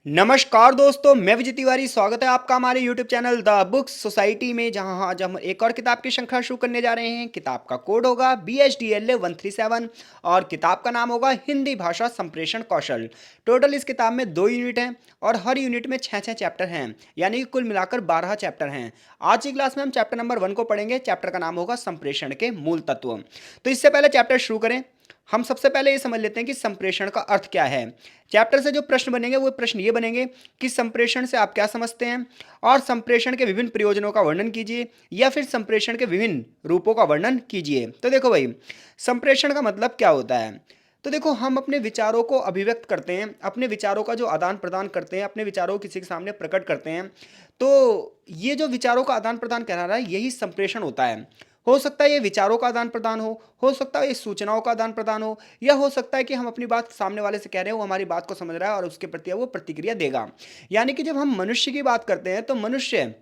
नमस्कार दोस्तों, मैं विजय तिवारी। स्वागत है आपका हमारे YouTube channel the books society में, जहां आज हम एक और किताब की श्रृंखला शुरू करने जा रहे हैं। किताब का कोड होगा BHDLA 137 और किताब का नाम होगा हिंदी भाषा संप्रेषण कौशल। टोटल इस किताब में 2 यूनिट हैं और हर यूनिट में 6-6 चैप्टर हैं, यानी कि कुल मिलाकर 12 चैप्टर हैं। आज की क्लास में हम चैप्टर नंबर 1 को पढ़ेंगे। चैप्टर का नाम होगा संप्रेषण के मूल तत्व। तो इससे पहले चैप्टर शुरू करें, हम सबसे पहले ये समझ लेते हैं कि संप्रेषण का अर्थ क्या है। चैप्टर से जो प्रश्न बनेंगे वो प्रश्न ये बनेंगे कि संप्रेषण से आप क्या समझते हैं, और संप्रेषण के विभिन्न प्रयोजनों का वर्णन कीजिए, या फिर संप्रेषण के विभिन्न रूपों का वर्णन कीजिए। तो देखो भाई, संप्रेषण का मतलब क्या होता है। तो देखो, हम अपने विचारों को अभिव्यक्त करते हैं, अपने विचारों का जो आदान प्रदान करते हैं, अपने विचारों को किसी के सामने प्रकट करते हैं। तो ये जो विचारों का आदान प्रदान करा रहा है, यही संप्रेषण होता है। हो सकता है ये विचारों का आदान प्रदान हो सकता है ये सूचनाओं का आदान प्रदान हो, या हो सकता है कि हम अपनी बात सामने वाले से कह रहे हैं, वो हमारी बात को समझ रहा है और उसके प्रति वो प्रतिक्रिया देगा। यानी कि जब हम मनुष्य की बात करते हैं तो मनुष्य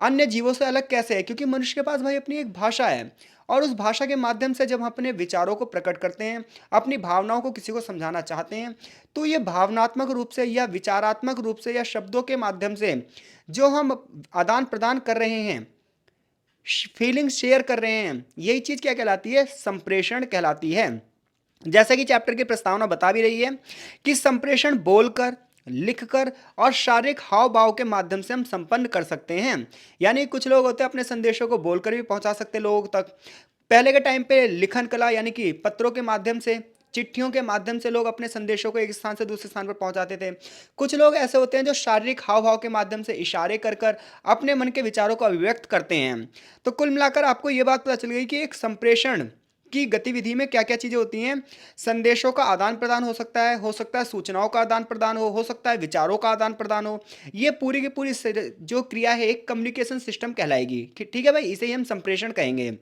अन्य जीवों से अलग कैसे है, क्योंकि मनुष्य के पास भाई अपनी एक भाषा है, और उस भाषा के माध्यम से जब हम अपने विचारों को प्रकट करते हैं, अपनी भावनाओं को किसी को समझाना चाहते हैं, तो ये भावनात्मक रूप से या विचारात्मक रूप से या शब्दों के माध्यम से जो हम आदान प्रदान कर रहे हैं, फीलिंग्स शेयर कर रहे हैं, यही चीज क्या कहलाती है, संप्रेषण कहलाती है। जैसा कि चैप्टर की प्रस्तावना बता भी रही है कि संप्रेषण बोलकर, लिखकर और शारीरिक हाव भाव के माध्यम से हम संपन्न कर सकते हैं। यानी कुछ लोग होते हैं अपने संदेशों को बोलकर भी पहुंचा सकते लोगों तक। पहले के टाइम पे लिखन कला, यानी कि पत्रों के माध्यम से, चिट्ठियों के माध्यम से लोग अपने संदेशों को एक स्थान से दूसरे स्थान पर पहुंचाते थे। कुछ लोग ऐसे होते हैं जो शारीरिक हाव भाव के माध्यम से इशारे कर कर अपने मन के विचारों को अभिव्यक्त करते हैं। तो कुल मिलाकर आपको ये बात पता चल गई कि एक संप्रेषण की गतिविधि में क्या क्या चीजें होती हैं। संदेशों का आदान प्रदान हो सकता है सूचनाओं का आदान प्रदान हो सकता है विचारों का आदान प्रदान हो। ये पूरी की पूरी जो क्रिया है एक कम्युनिकेशन सिस्टम कहलाएगी। ठीक है भाई, इसे ही हम संप्रेषण कहेंगे।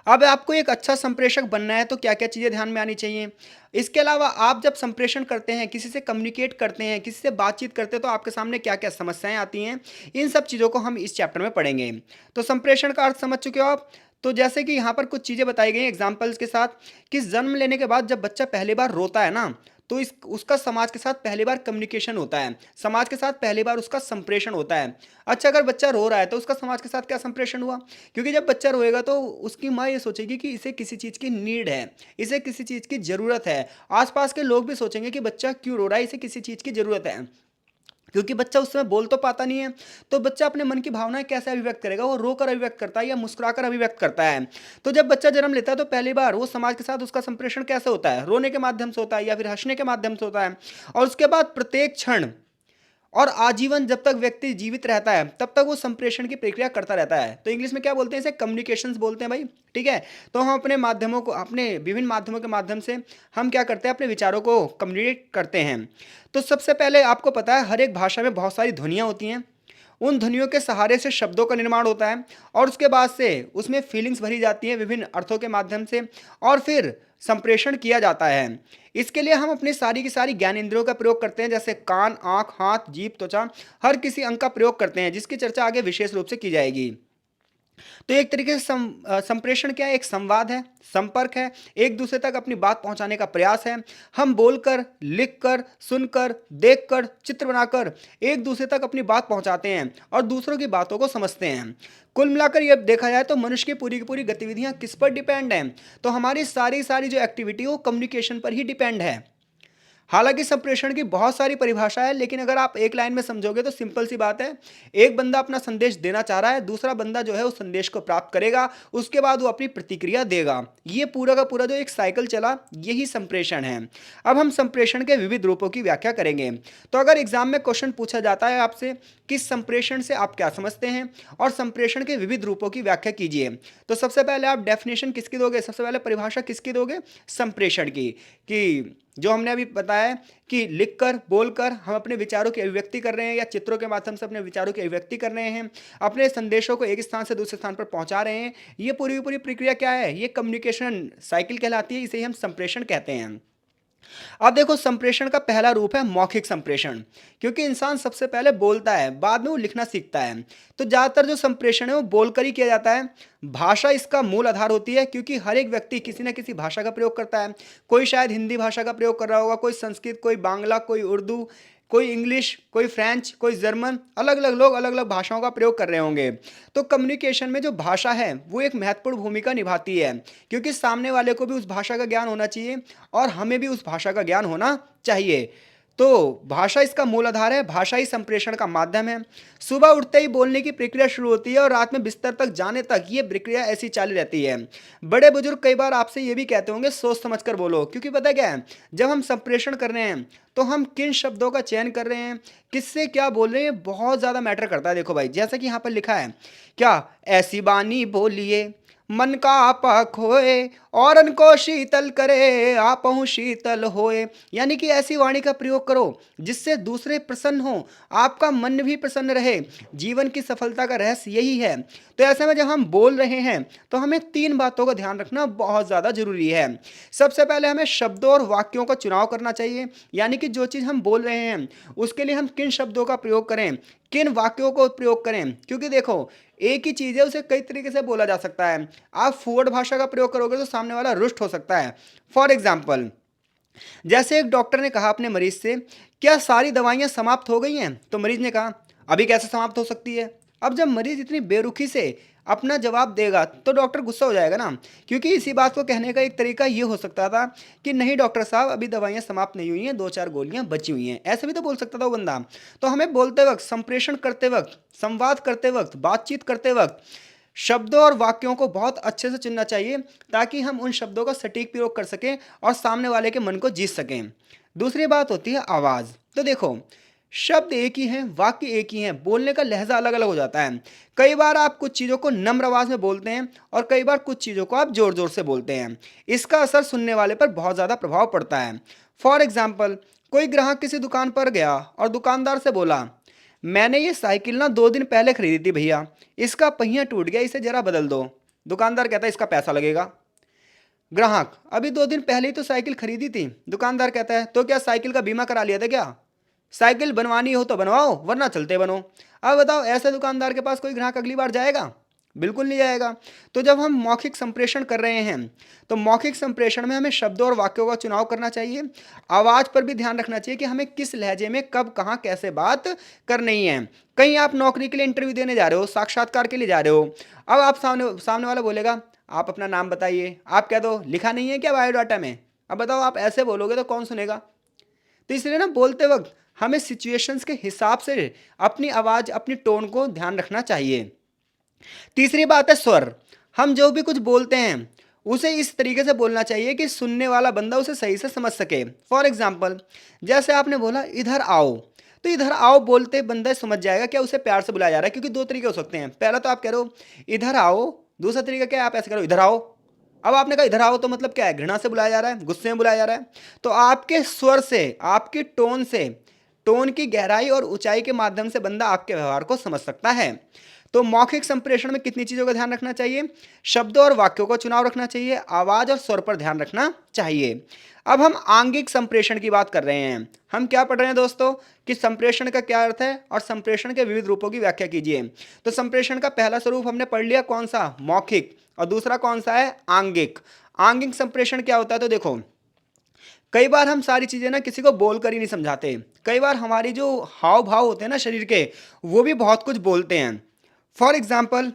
अब आपको एक अच्छा संप्रेषक बनना है तो क्या क्या चीज़ें ध्यान में आनी चाहिए। इसके अलावा आप जब संप्रेषण करते हैं, किसी से कम्युनिकेट करते हैं, किसी से बातचीत करते हैं, तो आपके सामने क्या क्या समस्याएं आती हैं, इन सब चीज़ों को हम इस चैप्टर में पढ़ेंगे। तो संप्रेषण का अर्थ समझ चुके हो आप। तो जैसे कि यहाँ पर कुछ चीज़ें बताई गई एग्जाम्पल्स के साथ, कि जन्म लेने के बाद जब बच्चा पहली बार रोता है ना, तो इस उसका समाज के साथ पहली बार कम्युनिकेशन होता है, समाज के साथ पहली बार उसका संप्रेषण होता है। अच्छा, अगर बच्चा रो रहा है तो उसका समाज के साथ क्या संप्रेषण हुआ, क्योंकि जब बच्चा रोएगा तो उसकी माँ ये सोचेगी कि इसे किसी चीज़ की नीड है, इसे किसी चीज़ की ज़रूरत है। आसपास के लोग भी सोचेंगे कि बच्चा क्यों रो रहा है, इसे किसी चीज़ की ज़रूरत है, क्योंकि बच्चा उस समय बोल तो पाता नहीं है। तो बच्चा अपने मन की भावनाएं कैसे अभिव्यक्त करेगा, वो रोकर अभिव्यक्त करता है या मुस्कुराकर अभिव्यक्त करता है। तो जब बच्चा जन्म लेता है तो पहली बार वो समाज के साथ उसका संप्रेषण कैसे होता है, रोने के माध्यम से होता है या फिर हंसने के माध्यम से होता है। और उसके बाद प्रत्येक क्षण और आजीवन जब तक व्यक्ति जीवित रहता है तब तक वो संप्रेषण की प्रक्रिया करता रहता है। तो इंग्लिश में क्या बोलते हैं, इसे कम्युनिकेशंस बोलते हैं भाई। ठीक है, तो हम अपने माध्यमों को, अपने विभिन्न माध्यमों के माध्यम से हम क्या करते हैं, अपने विचारों को कम्युनिकेट करते हैं। तो सबसे पहले आपको पता है हर एक भाषा में बहुत सारी ध्वनियाँ होती हैं। उन ध्वनियों के सहारे से शब्दों का निर्माण होता है, और उसके बाद से उसमें फीलिंग्स भरी जाती हैं विभिन्न अर्थों के माध्यम से, और फिर संप्रेषण किया जाता है। इसके लिए हम अपनी सारी की सारी ज्ञान इंद्रियों का प्रयोग करते हैं, जैसे कान, आंख, हाथ, जीभ, त्वचा, हर किसी अंग का प्रयोग करते हैं, जिसकी चर्चा आगे विशेष रूप से की जाएगी। तो एक तरीके से संप्रेषण क्या है, एक संवाद है, संपर्क है, एक दूसरे तक अपनी बात पहुंचाने का प्रयास है। हम बोलकर, लिखकर, सुनकर, देखकर, चित्र बनाकर एक दूसरे तक अपनी बात पहुंचाते हैं और दूसरों की बातों को समझते हैं। कुल मिलाकर ये देखा जाए तो मनुष्य की पूरी गतिविधियां किस पर डिपेंड हैं, तो हमारी सारी सारी जो एक्टिविटी वो कम्युनिकेशन पर ही डिपेंड है। हालांकि संप्रेषण की बहुत सारी परिभाषा है, लेकिन अगर आप एक लाइन में समझोगे तो सिंपल सी बात है, एक बंदा अपना संदेश देना चाह रहा है, दूसरा बंदा जो है उस संदेश को प्राप्त करेगा, उसके बाद वो अपनी प्रतिक्रिया देगा। ये पूरा का पूरा जो एक साइकिल चला, यही संप्रेषण है। अब हम संप्रेषण के विविध रूपों की व्याख्या करेंगे। तो अगर एग्जाम में क्वेश्चन पूछा जाता है आपसे कि संप्रेषण से आप क्या समझते हैं और संप्रेषण के विविध रूपों की व्याख्या कीजिए, तो सबसे पहले आप डेफिनेशन किसकी दोगे, सबसे पहले परिभाषा किसकी दोगे, संप्रेषण की। कि जो हमने अभी बताया है कि लिखकर, बोलकर हम अपने विचारों की अभिव्यक्ति कर रहे हैं, या चित्रों के माध्यम से अपने विचारों की अभिव्यक्ति कर रहे हैं, अपने संदेशों को एक स्थान से दूसरे स्थान पर पहुंचा रहे हैं। ये पूरी की पूरी प्रक्रिया क्या है, ये कम्युनिकेशन साइकिल कहलाती है, इसे ही हम संप्रेषण कहते हैं। अब देखो, संप्रेषण का पहला रूप है मौखिक संप्रेषण। क्योंकि इंसान सबसे पहले बोलता है, बाद में वो लिखना सीखता है, तो ज्यादातर जो संप्रेषण है वो बोलकर ही किया जाता है। भाषा इसका मूल आधार होती है, क्योंकि हर एक व्यक्ति किसी न किसी भाषा का प्रयोग करता है। कोई शायद हिंदी भाषा का प्रयोग कर रहा होगा, कोई संस्कृत, कोई बांग्ला, कोई उर्दू, कोई इंग्लिश, कोई फ्रेंच, कोई जर्मन, अलग अलग लोग अलग अलग भाषाओं का प्रयोग कर रहे होंगे। तो कम्युनिकेशन में जो भाषा है वो एक महत्वपूर्ण भूमिका निभाती है, क्योंकि सामने वाले को भी उस भाषा का ज्ञान होना चाहिए और हमें भी उस भाषा का ज्ञान होना चाहिए। तो भाषा इसका मूल आधार है, भाषा ही संप्रेषण का माध्यम है। सुबह उठते ही बोलने की प्रक्रिया शुरू होती है और रात में बिस्तर तक जाने तक ये प्रक्रिया ऐसी चालू रहती है। बड़े बुजुर्ग कई बार आपसे ये भी कहते होंगे सोच समझ कर बोलो, क्योंकि पता क्या है, जब हम संप्रेषण कर रहे हैं तो हम किन शब्दों का चयन कर रहे हैं, किससे क्या बोल रहे हैं, बहुत ज़्यादा मैटर करता है। देखो भाई, जैसा कि यहाँ पर लिखा है, क्या ऐसी बानी बोलिए मन का आपा खोए और को शीतल करे आपहु शीतल होए। यानी कि ऐसी वाणी का प्रयोग करो जिससे दूसरे प्रसन्न हो, आपका मन भी प्रसन्न रहे। जीवन की सफलता का रहस्य यही है। तो ऐसे में जब हम बोल रहे हैं तो हमें तीन बातों का ध्यान रखना बहुत ज़्यादा जरूरी है। सबसे पहले हमें शब्दों और वाक्यों का चुनाव करना चाहिए, यानी कि जो चीज़ हम बोल रहे हैं उसके लिए हम किन शब्दों का प्रयोग करें, किन वाक्यों को प्रयोग करें। क्योंकि देखो, एक ही चीज़ है, उसे कई तरीके से बोला जा सकता है। आप फुहड़ भाषा का प्रयोग करोगे तो सामने वाला रुष्ट हो सकता है। फॉर एग्जाम्पल, जैसे एक डॉक्टर ने कहा अपने मरीज से, क्या सारी दवाइयां समाप्त हो गई हैं? तो मरीज ने कहा, अभी कैसे समाप्त हो सकती है। अब जब मरीज इतनी बेरुखी से अपना जवाब देगा तो डॉक्टर गुस्सा हो जाएगा ना, क्योंकि इसी बात को कहने का एक तरीका ये हो सकता था कि नहीं डॉक्टर साहब, अभी दवाइयां समाप्त नहीं हुई हैं, दो चार गोलियां बची हुई हैं। ऐसे भी तो बोल सकता था वो बंदा। तो हमें बोलते वक्त, संप्रेषण करते वक्त, संवाद करते वक्त, बातचीत करते वक्त शब्दों और वाक्यों को बहुत अच्छे से चुनना चाहिए, ताकि हम उन शब्दों का सटीक प्रयोग कर सकें और सामने वाले के मन को जीत सकें। दूसरी बात होती है आवाज़। तो देखो, शब्द एक ही हैं, वाक्य एक ही हैं, बोलने का लहजा अलग अलग हो जाता है। कई बार आप कुछ चीज़ों को नम्र आवाज़ में बोलते हैं और कई बार कुछ चीज़ों को आप ज़ोर ज़ोर से बोलते हैं। इसका असर सुनने वाले पर बहुत ज़्यादा प्रभाव पड़ता है। फॉर एग्जाम्पल, कोई ग्राहक किसी दुकान पर गया और दुकानदार से बोला, मैंने ये साइकिल ना 2 दिन पहले खरीदी थी भैया, इसका पहिया टूट गया, इसे जरा बदल दो। दुकानदार कहता है इसका पैसा लगेगा। ग्राहक, अभी 2 दिन पहले ही तो साइकिल खरीदी थी। दुकानदार कहता है, तो क्या साइकिल का बीमा करा लिया था क्या? साइकिल बनवानी हो तो बनवाओ, वरना चलते बनो। अब बताओ, ऐसे दुकानदार के पास कोई ग्राहक अगली बार जाएगा? बिल्कुल नहीं जाएगा। तो जब हम मौखिक संप्रेषण कर रहे हैं तो मौखिक संप्रेषण में हमें शब्दों और वाक्यों का चुनाव करना चाहिए। आवाज़ पर भी ध्यान रखना चाहिए कि हमें किस लहजे में कब कहाँ कैसे बात करनी है। कहीं आप नौकरी के लिए इंटरव्यू देने जा रहे हो, साक्षात्कार के लिए जा रहे हो। अब आप सामने सामने वाला बोलेगा, आप अपना नाम बताइए। आप कह दो, लिखा नहीं है क्या बायोडाटा में? अब बताओ, आप ऐसे बोलोगे तो कौन सुनेगा? तो इसलिए ना, बोलते वक्त हमें सिचुएशंस के हिसाब से अपनी आवाज़, अपनी टोन को ध्यान रखना चाहिए। तीसरी बात है स्वर। हम जो भी कुछ बोलते हैं उसे इस तरीके से बोलना चाहिए कि सुनने वाला बंदा उसे सही से समझ सके। फॉर एग्जाम्पल, जैसे आपने बोला इधर आओ, तो इधर आओ बोलते बंदा समझ जाएगा क्या उसे प्यार से बुलाया जा रहा है। क्योंकि दो तरीके हो सकते हैं, पहला तो आप कह रहे हो इधर आओ, दूसरा तरीका क्या है, आप ऐसे करो इधर आओ। अब आपने कहा इधर आओ तो मतलब क्या है, घृणा से बुलाया जा रहा है, गुस्से में बुलाया जा रहा है। तो आपके स्वर से, आपकी टोन से, टोन की गहराई और ऊंचाई के माध्यम से बंदा आपके व्यवहार को समझ सकता है। तो मौखिक संप्रेषण में कितनी चीज़ों का ध्यान रखना चाहिए? शब्दों और वाक्यों का चुनाव रखना चाहिए, आवाज़ और स्वर पर ध्यान रखना चाहिए। अब हम आंगिक संप्रेषण की बात कर रहे हैं। हम क्या पढ़ रहे हैं दोस्तों कि संप्रेषण का क्या अर्थ है और संप्रेषण के विविध रूपों की व्याख्या कीजिए। तो संप्रेषण का पहला स्वरूप हमने पढ़ लिया, कौन सा? मौखिक। और दूसरा कौन सा है? आंगिक। आंगिक संप्रेषण क्या होता है? तो देखो, कई बार हम सारी चीज़ें ना किसी को बोल कर ही नहीं समझाते। कई बार हमारी जो हाव भाव होते हैं ना शरीर के, वो भी बहुत कुछ बोलते हैं। फॉर एग्जाम्पल,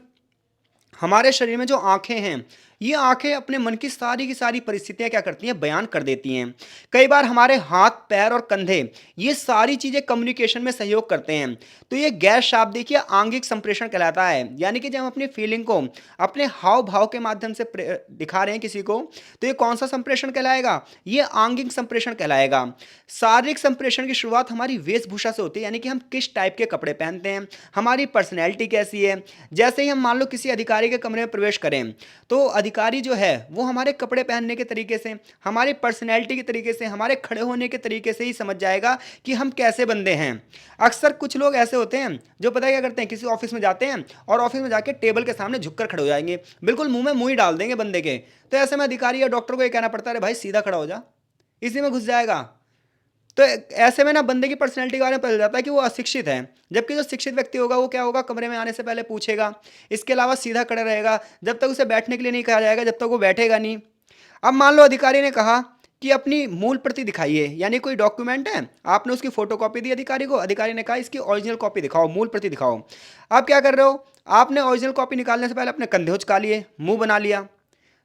हमारे शरीर में जो आंखें हैं, ये आंखें अपने मन की सारी परिस्थितियां क्या करती हैं, बयान कर देती हैं। कई बार हमारे हाथ, पैर और कंधे, ये सारी चीज़ें कम्युनिकेशन में सहयोग करते हैं। तो ये गैर शाब्दिक या आंगिक संप्रेषण कहलाता है। यानी कि जब हम अपनी फीलिंग को अपने हाव भाव के माध्यम से दिखा रहे हैं किसी को, तो ये कौन सा संप्रेषण कहलाएगा? ये आंगिक संप्रेषण कहलाएगा। शारीरिक संप्रेषण की शुरुआत हमारी वेशभूषा से होती है, यानी कि हम किस टाइप के कपड़े पहनते हैं, हमारी पर्सनैलिटी कैसी है। जैसे ही हम मान लो किसी अधिकारी के कमरे में प्रवेश करें, तो अधिकारी जो है वो हमारे कपड़े पहनने के तरीके से, हमारी पर्सनैलिटी के तरीके से, हमारे खड़े होने के तरीके से ही समझ जाएगा कि हम कैसे बंदे हैं। अक्सर कुछ लोग ऐसे होते हैं जो पता है क्या करते हैं, किसी ऑफिस में जाते हैं और ऑफिस में जाके टेबल के सामने झुककर खड़े हो जाएंगे, बिल्कुल मुंह में मुंह ही डाल देंगे बंदे के। तो ऐसे में अधिकारी या डॉक्टर को ये कहना पड़ता है, अरे भाई सीधा खड़ा हो जा, इसी में घुस जाएगा। तो ऐसे में ना बंदे की पर्सनैलिटी के बारे में पता चल जाता है कि वो अशिक्षित है। जबकि जो शिक्षित व्यक्ति होगा वो क्या होगा, कमरे में आने से पहले पूछेगा, इसके अलावा सीधा खड़ा रहेगा, जब तक उसे बैठने के लिए नहीं कहा जाएगा जब तक वो बैठेगा नहीं। अब मान लो अधिकारी ने कहा कि अपनी मूल प्रति दिखाइए, यानी कोई डॉक्यूमेंट है, आपने उसकी फोटोकॉपी दी अधिकारी को, अधिकारी ने कहा इसकी ओरिजिनल कॉपी दिखाओ, मूल प्रति दिखाओ। आप क्या कर रहे हो, आपने ओरिजिनल कॉपी निकालने से पहले अपने कंधे उचका लिए, मुंह बना लिया।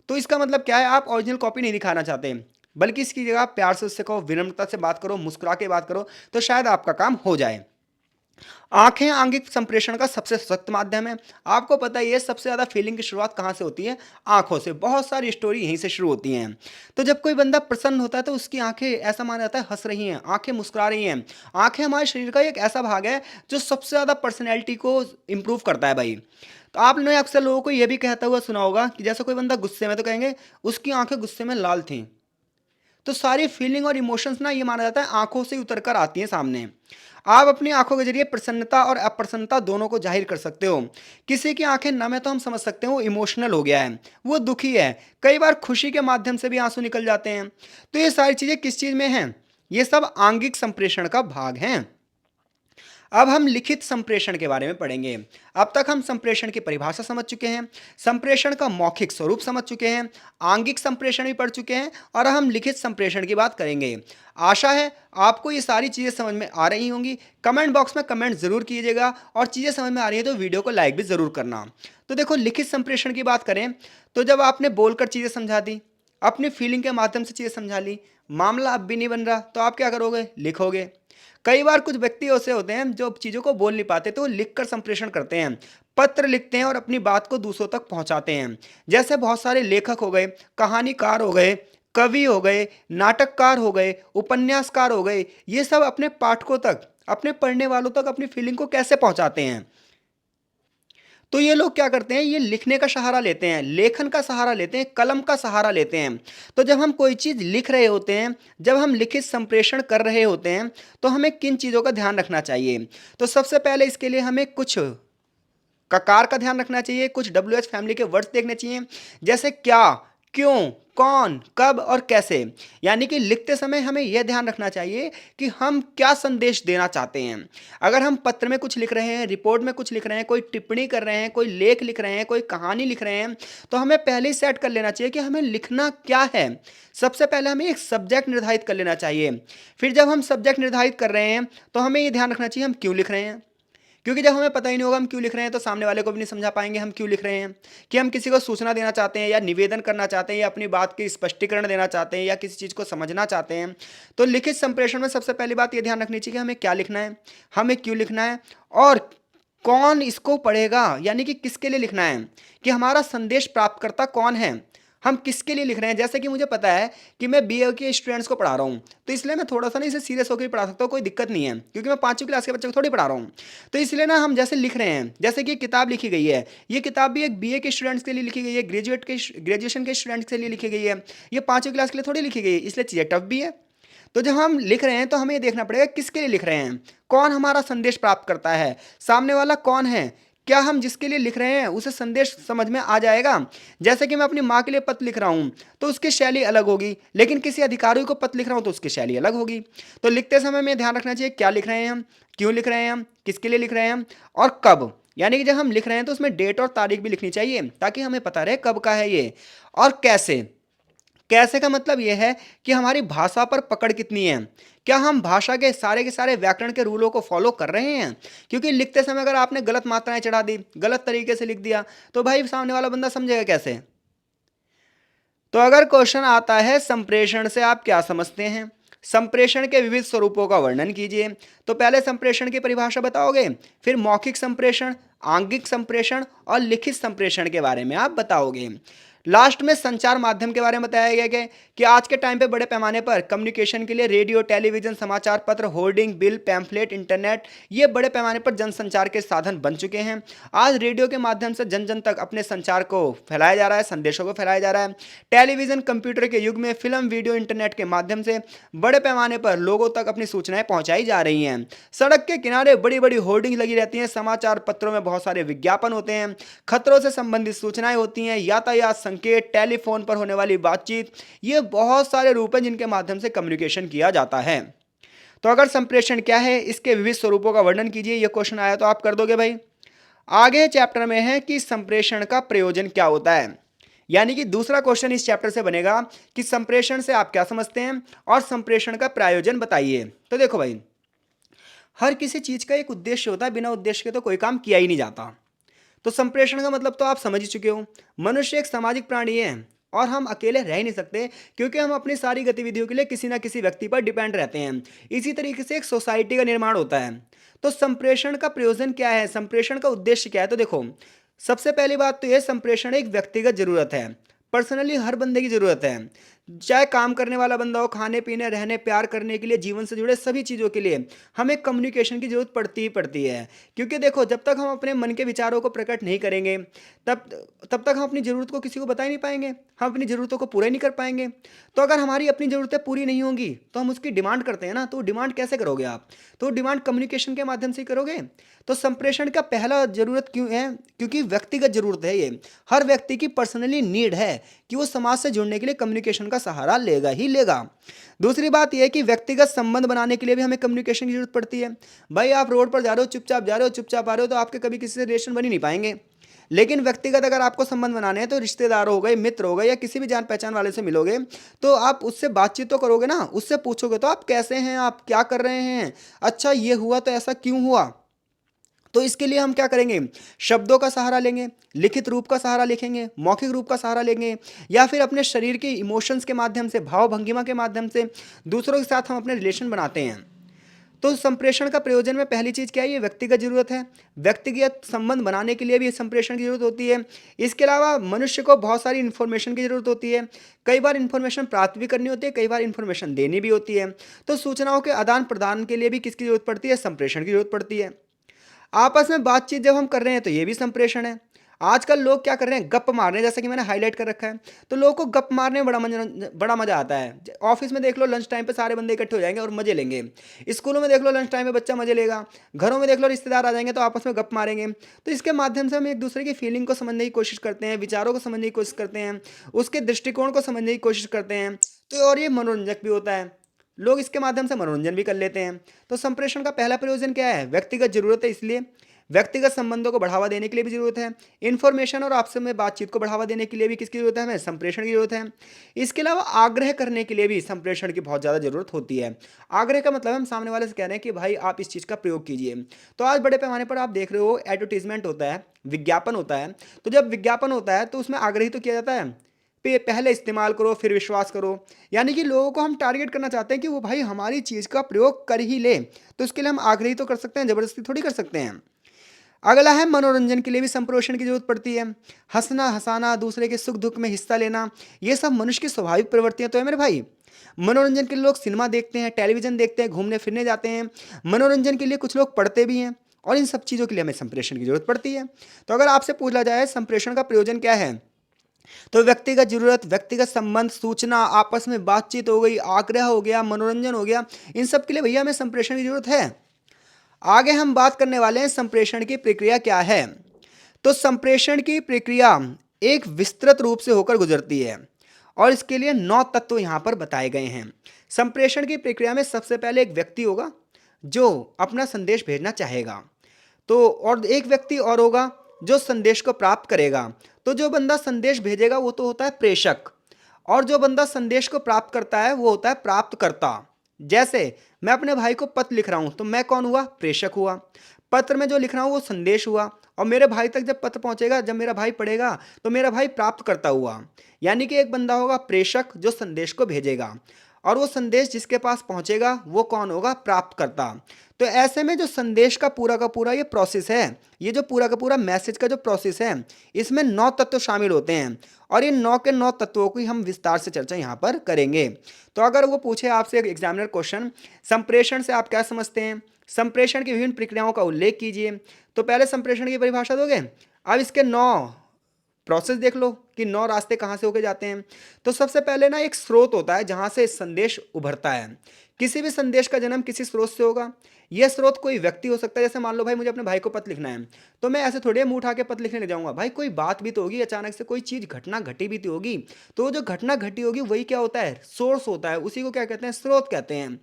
तो इसका मतलब क्या है, आप ओरिजिनल कॉपी नहीं दिखाना चाहते, बल्कि इसकी जगह आप प्यार से उससे कहो, विनम्रता से बात करो, मुस्कुरा के बात करो, तो शायद आपका काम हो जाए। आंखें आंगिक संप्रेषण का सबसे सशक्त माध्यम है। आपको पता ही है सबसे ज्यादा फीलिंग की शुरुआत कहां से होती है, आंखों से। बहुत सारी स्टोरी यहीं से शुरू होती हैं। तो जब कोई बंदा प्रसन्न होता है तो उसकी आंखें, ऐसा माना जाता है, हंस रही हैं, आंखें मुस्कुरा रही हैं। आंखें हमारे शरीर का एक ऐसा भाग है जो सबसे ज्यादा पर्सनैलिटी को इंप्रूव करता है भाई। तो आपने अक्सर लोगों को यह भी कहता हुआ सुना होगा कि जैसे कोई बंदा गुस्से में, तो कहेंगे उसकी आंखें गुस्से में लाल थीं। तो सारी फीलिंग और इमोशंस ना, ये माना जाता है आंखों से उतर कर आती हैं सामने। आप अपनी आंखों के जरिए प्रसन्नता और अप्रसन्नता दोनों को जाहिर कर सकते हो। किसी की आंखें नम है तो हम समझ सकते हैं वो इमोशनल हो गया है, वो दुखी है। कई बार खुशी के माध्यम से भी आंसू निकल जाते हैं। तो ये सारी चीजें किस चीज में हैं, ये सब आंगिक संप्रेषण का भाग हैं। अब हम लिखित संप्रेषण के बारे में पढ़ेंगे। अब तक हम संप्रेषण की परिभाषा समझ चुके हैं, संप्रेषण का मौखिक स्वरूप समझ चुके हैं, आंगिक संप्रेषण भी पढ़ चुके हैं, और हम लिखित संप्रेषण की बात करेंगे। आशा है आपको ये सारी चीज़ें समझ में आ रही होंगी। कमेंट बॉक्स में कमेंट जरूर कीजिएगा, और चीज़ें समझ में आ रही है तो वीडियो को लाइक भी जरूर करना। तो देखो, लिखित संप्रेषण की बात करें तो जब आपने बोलकर चीज़ें समझा दी, अपनी फीलिंग के माध्यम से चीज़ें समझा ली, मामला अब भी नहीं बन रहा, तो आप क्या करोगे, लिखोगे। कई बार कुछ व्यक्ति ऐसे होते हैं जो चीज़ों को बोल नहीं पाते, तो वो लिखकर संप्रेषण करते हैं, पत्र लिखते हैं और अपनी बात को दूसरों तक पहुंचाते हैं। जैसे बहुत सारे लेखक हो गए, कहानीकार हो गए, कवि हो गए, नाटककार हो गए, उपन्यासकार हो गए, ये सब अपने पाठकों तक, अपने पढ़ने वालों तक अपनी फीलिंग को कैसे पहुंचाते हैं। तो ये लोग क्या करते हैं, ये लिखने का सहारा लेते हैं, लेखन का सहारा लेते हैं, कलम का सहारा लेते हैं। तो जब हम कोई चीज़ लिख रहे होते हैं, जब हम लिखित संप्रेषण कर रहे होते हैं, तो हमें किन चीज़ों का ध्यान रखना चाहिए। तो सबसे पहले इसके लिए हमें कुछ ककार का ध्यान रखना चाहिए, कुछ WH फैमिली के वर्ड्स देखने चाहिए, जैसे क्या, क्यों, कौन, कब और कैसे। यानी कि लिखते समय हमें यह ध्यान रखना चाहिए कि हम क्या संदेश देना चाहते हैं। अगर हम पत्र में कुछ लिख रहे हैं, रिपोर्ट में कुछ लिख रहे हैं, कोई टिप्पणी कर रहे हैं, कोई लेख लिख रहे हैं, कोई कहानी लिख रहे हैं, तो हमें पहले ही सेट कर लेना चाहिए कि हमें लिखना क्या है। सबसे पहले हमें एक सब्जेक्ट निर्धारित कर लेना चाहिए। फिर जब हम सब्जेक्ट निर्धारित कर रहे हैं तो हमें यह ध्यान रखना चाहिए हम क्यों लिख रहे हैं। क्योंकि जब हमें पता ही नहीं होगा हम क्यों लिख रहे हैं, तो सामने वाले को भी नहीं समझा पाएंगे हम क्यों लिख रहे हैं। कि हम किसी को सूचना देना चाहते हैं, या निवेदन करना चाहते हैं, या अपनी बात की स्पष्टीकरण देना चाहते हैं, या किसी चीज़ को समझना चाहते हैं। तो लिखित संप्रेषण में सबसे पहली बात ये ध्यान रखनी चाहिए कि हमें क्या लिखना है, हमें क्यों लिखना है, और कौन इसको पढ़ेगा, यानी कि किसके लिए लिखना है, कि हमारा संदेश प्राप्तकर्ता कौन है, हम किसके लिए लिख रहे हैं। जैसे कि मुझे पता है कि मैं BA के स्टूडेंट्स को पढ़ा रहा हूँ, तो इसलिए मैं थोड़ा सा ना इसे सीरियस होकर पढ़ा सकता हूँ, कोई दिक्कत नहीं है, क्योंकि मैं 5वीं क्लास के बच्चे को थोड़ी पढ़ा रहा हूँ। तो इसलिए ना हम जैसे लिख रहे हैं, जैसे कि एक किताब लिखी गई है, ये किताब भी एक BA के स्टूडेंट्स के लिए लिखी गई है, ग्रेजुएशन के स्टूडेंट्स के लिए लिखी गई है, ये 5वीं क्लास के लिए थोड़ी लिखी गई है, इसलिए चीज़ें टफ भी है। तो जब हम लिख रहे हैं तो हमें ये देखना पड़ेगा किसके लिए लिख रहे हैं, कौन हमारा संदेश प्राप्त करता है, सामने वाला कौन है, क्या हम जिसके लिए लिख रहे हैं उसे संदेश समझ में आ जाएगा। जैसे कि मैं अपनी माँ के लिए पत्र लिख रहा हूँ तो उसकी शैली अलग होगी, लेकिन किसी अधिकारी को पत्र लिख रहा हूँ तो उसकी शैली अलग होगी। तो लिखते समय में ध्यान रखना चाहिए क्या लिख रहे हैं हम, क्यों लिख रहे हैं हम, किसके लिए लिख रहे हैं हम, और कब। यानी कि जब हम लिख रहे हैं तो उसमें डेट और तारीख भी लिखनी चाहिए, ताकि हमें पता रहे कब का है ये। और कैसे, कैसे का मतलब यह है कि हमारी भाषा पर पकड़ कितनी है, क्या हम भाषा के सारे व्याकरण के रूलों को फॉलो कर रहे हैं। क्योंकि लिखते समय अगर आपने गलत मात्राएं चढ़ा दी, गलत तरीके से लिख दिया, तो भाई सामने वाला बंदा समझेगा कैसे। तो अगर क्वेश्चन आता है संप्रेषण से आप क्या समझते हैं, संप्रेषण के विविध स्वरूपों का वर्णन कीजिए, तो पहले संप्रेषण की परिभाषा बताओगे, फिर मौखिक संप्रेषण, आंगिक संप्रेषण और लिखित संप्रेषण के बारे में आप बताओगे। लास्ट में संचार माध्यम के बारे में बताया गया है कि आज के टाइम पे बड़े पैमाने पर कम्युनिकेशन के लिए रेडियो, टेलीविजन, समाचार पत्र, होर्डिंग, बिल, पैम्फलेट, इंटरनेट, ये बड़े पैमाने पर जनसंचार के साधन बन चुके हैं। आज रेडियो के माध्यम से जन जन तक अपने संचार को फैलाया जा रहा है, संदेशों को फैलाया जा रहा है। टेलीविजन, कंप्यूटर के युग में फिल्म, वीडियो, इंटरनेट के माध्यम से बड़े पैमाने पर लोगों तक अपनी सूचनाएं पहुंचाई जा रही हैं। सड़क के किनारे बड़ी बड़ी होर्डिंग लगी रहती हैं, समाचार पत्रों में बहुत सारे विज्ञापन होते हैं, खतरों से संबंधित सूचनाएं होती हैं, यातायात संकेत, टेलीफोन पर होने वाली बातचीत, ये बहुत सारे रूप हैं जिनके माध्यम से कम्युनिकेशन किया जाता है। तो अगर संप्रेषण क्या है, इसके विविध स्वरूपों का वर्णन कीजिए, ये क्वेश्चन आया तो आप कर दोगे भाई। आगे चैप्टर में है कि संप्रेषण का प्रयोजन क्या होता है, यानी कि दूसरा क्वेश्चन इस चैप्टर से बनेगा कि संप्रेषण से आप क्या समझते हैं और संप्रेषण का प्रयोजन बताइए। तो देखो भाई, हर किसी चीज का एक उद्देश्य होता है, बिना उद्देश्य के तो कोई काम किया ही नहीं जाता। तो संप्रेषण का मतलब तो आप समझ ही चुके हो। मनुष्य एक सामाजिक प्राणी है और हम अकेले रह ही नहीं सकते, क्योंकि हम अपनी सारी गतिविधियों के लिए किसी ना किसी व्यक्ति पर डिपेंड रहते हैं। इसी तरीके से एक सोसाइटी का निर्माण होता है। तो संप्रेषण का प्रयोजन क्या है, संप्रेषण का उद्देश्य क्या है? तो देखो, सबसे पहली बात तो यह, संप्रेषण एक व्यक्तिगत जरूरत है। पर्सनली हर बंदे की जरूरत है। चाहे काम करने वाला बंदा हो, खाने पीने रहने प्यार करने के लिए, जीवन से जुड़े सभी चीज़ों के लिए हमें कम्युनिकेशन की जरूरत पड़ती ही पड़ती है। क्योंकि देखो, जब तक हम अपने मन के विचारों को प्रकट नहीं करेंगे, तब तब तक हम अपनी ज़रूरत को किसी को बता ही नहीं पाएंगे, हम अपनी ज़रूरतों को पूरा ही नहीं कर पाएंगे। तो अगर हमारी अपनी ज़रूरतें पूरी नहीं होंगी तो हम उसकी डिमांड करते हैं ना, तो डिमांड कैसे करोगे आप? तो डिमांड कम्युनिकेशन के माध्यम से ही करोगे। तो संप्रेषण का पहला जरूरत क्यों है? क्योंकि व्यक्तिगत जरूरत है ये। हर व्यक्ति की पर्सनली नीड है कि वो समाज से जुड़ने के लिए कम्युनिकेशन का सहारा लेगा ही लेगा। दूसरी बात यह है कि व्यक्तिगत संबंध बनाने के लिए भी हमें कम्युनिकेशन की जरूरत पड़ती है। भाई, आप रोड पर जा रहे हो, चुपचाप जा रहे हो, चुपचाप आ रहे हो, तो आपके कभी किसी से रिलेशन बन ही नहीं पाएंगे। लेकिन व्यक्तिगत अगर आपको संबंध बनाने हैं, तो रिश्तेदार हो गए, मित्र हो गए, या किसी भी जान पहचान वाले से मिलोगे, तो आप उससे बातचीत तो करोगे ना, उससे पूछोगे तो आप कैसे हैं, आप क्या कर रहे हैं, अच्छा ये हुआ तो ऐसा क्यों हुआ। तो इसके लिए हम क्या करेंगे? शब्दों का सहारा लेंगे, लिखित रूप का सहारा लिखेंगे, मौखिक रूप का सहारा लेंगे, या फिर अपने शरीर के इमोशंस के माध्यम से, भाव भंगिमा के माध्यम से दूसरों के साथ हम अपने रिलेशन बनाते हैं। तो संप्रेषण का प्रयोजन में पहली चीज क्या है? ये व्यक्तिगत जरूरत है। व्यक्तिगत संबंध बनाने के लिए भी संप्रेषण की जरूरत होती है। इसके अलावा मनुष्य को बहुत सारी इंफॉर्मेशन की जरूरत होती है। कई बार इंफॉर्मेशन प्राप्त भी करनी होती है, कई बार इंफॉर्मेशन देनी भी होती है। तो सूचनाओं के आदान प्रदान के लिए भी किसकी जरूरत पड़ती है? संप्रेषण की जरूरत पड़ती है। आपस में बातचीत जब हम कर रहे हैं तो ये भी संप्रेषण है। आजकल लोग क्या कर रहे हैं? गप मार रहे हैं, जैसा कि मैंने हाईलाइट कर रखा है। तो लोगों को गप मारने में बड़ा मजा आता है। ऑफिस में देख लो, लंच टाइम पे सारे बंदे इकट्ठे हो जाएंगे और मजे लेंगे। स्कूलों में देख लो, लंच टाइम पे बच्चा मजे लेगा। घरों में देख लो, रिश्तेदार आ जाएंगे तो आपस में गप मारेंगे। तो इसके माध्यम से हम एक दूसरे की फीलिंग को समझने की कोशिश करते हैं, विचारों को समझने की कोशिश करते हैं, उसके दृष्टिकोण को समझने की कोशिश करते हैं। तो और ये मनोरंजक भी होता है, लोग इसके माध्यम से मनोरंजन भी कर लेते हैं। तो संप्रेषण का पहला प्रयोजन क्या है? व्यक्तिगत जरूरत है, इसलिए व्यक्तिगत संबंधों को बढ़ावा देने के लिए भी जरूरत है। इन्फॉर्मेशन और आपस में बातचीत को बढ़ावा देने के लिए भी किसकी जरूरत है? हमें संप्रेषण की जरूरत है। इसके अलावा आग्रह करने के लिए भी संप्रेषण की बहुत ज़्यादा जरूरत होती है। आग्रह का मतलब हम सामने वाले से कह रहे हैं कि भाई आप इस चीज़ का प्रयोग कीजिए। तो आज बड़े पैमाने पर आप देख रहे हो, एडवर्टीजमेंट होता है, विज्ञापन होता है। तो जब विज्ञापन होता है तो उसमें आग्रह ही तो किया जाता है, पहले इस्तेमाल करो फिर विश्वास करो। यानी कि लोगों को हम टारगेट करना चाहते हैं कि वो भाई हमारी चीज़ का प्रयोग कर ही ले। तो इसके लिए हम आग्रही तो कर सकते हैं, जबरदस्ती थोड़ी कर सकते हैं। अगला है, मनोरंजन के लिए भी संप्रेषण की जरूरत पड़ती है। हंसना, हंसाना, दूसरे के सुख दुख में हिस्सा लेना, ये सब मनुष्य की स्वाभाविक प्रवृत्तियां तो है मेरे भाई। मनोरंजन के लिए लोग सिनेमा देखते हैं, टेलीविजन देखते हैं, घूमने फिरने जाते हैं। मनोरंजन के लिए कुछ लोग पढ़ते भी हैं, और इन सब चीज़ों के लिए हमें संप्रेषण की जरूरत पड़ती है। तो अगर आपसे पूछा जाए संप्रेषण का प्रयोजन क्या है, तो व्यक्तिगत जरूरत, व्यक्तिगत संबंध, सूचना, आपस में बातचीत हो गई, आग्रह हो गया, मनोरंजन हो गया, इन सब के लिए भैया हमें संप्रेषण की जरूरत है। आगे हम बात करने वाले हैं संप्रेषण की प्रक्रिया क्या है। तो संप्रेषण की प्रक्रिया एक विस्तृत रूप से होकर गुजरती है, और इसके लिए 9 तत्व यहां पर बताए गए हैं। संप्रेषण की प्रक्रिया में सबसे पहले एक व्यक्ति होगा जो अपना संदेश भेजना चाहेगा, तो और एक व्यक्ति और होगा जो संदेश को प्राप्त करेगा। तो जो बंदा संदेश भेजेगा वो तो होता है प्रेषक, और जो बंदा संदेश को प्राप्त करता है वो होता है प्राप्तकर्ता। जैसे मैं अपने भाई को पत्र लिख रहा हूं, तो मैं कौन हुआ? प्रेषक हुआ। पत्र में जो लिख रहा हूं वो संदेश हुआ, और मेरे भाई तक जब पत्र पहुंचेगा, जब मेरा भाई पढ़ेगा, तो मेरा भाई प्राप्त करता हुआ। यानी कि एक बंदा होगा प्रेषक जो संदेश को भेजेगा, और वो संदेश जिसके पास पहुंचेगा वो कौन होगा? प्राप्तकर्ता। तो ऐसे में जो संदेश का पूरा ये प्रोसेस है, ये जो पूरा का पूरा मैसेज का जो प्रोसेस है, इसमें 9 तत्व शामिल होते हैं, और इन 9 के 9 तत्वों की हम विस्तार से चर्चा यहाँ पर करेंगे। तो अगर वो पूछे आपसे एक एग्जामिनर क्वेश्चन, संप्रेषण से आप क्या समझते हैं, संप्रेषण की विभिन्न प्रक्रियाओं का उल्लेख कीजिए, तो पहले संप्रेषण की परिभाषा दोगे। अब इसके 9 प्रोसेस देख लो कि 9 रास्ते कहाँ से होके जाते हैं। तो सबसे पहले ना एक स्रोत होता है जहाँ से संदेश उभरता है। किसी भी संदेश का जन्म किसी स्रोत से होगा। यह स्रोत कोई व्यक्ति हो सकता है, जैसे मान लो भाई मुझे अपने भाई को पत्र लिखना है, तो मैं ऐसे थोड़ी मुंह उठा के पत्र लिखने लग जाऊंगा। भाई कोई बात भी तो होगी, अचानक से कोई चीज घटना घटी भी तो होगी। तो जो घटना घटी होगी वही क्या होता है? सोर्स होता है, उसी को क्या कहते हैं? स्रोत कहते हैं।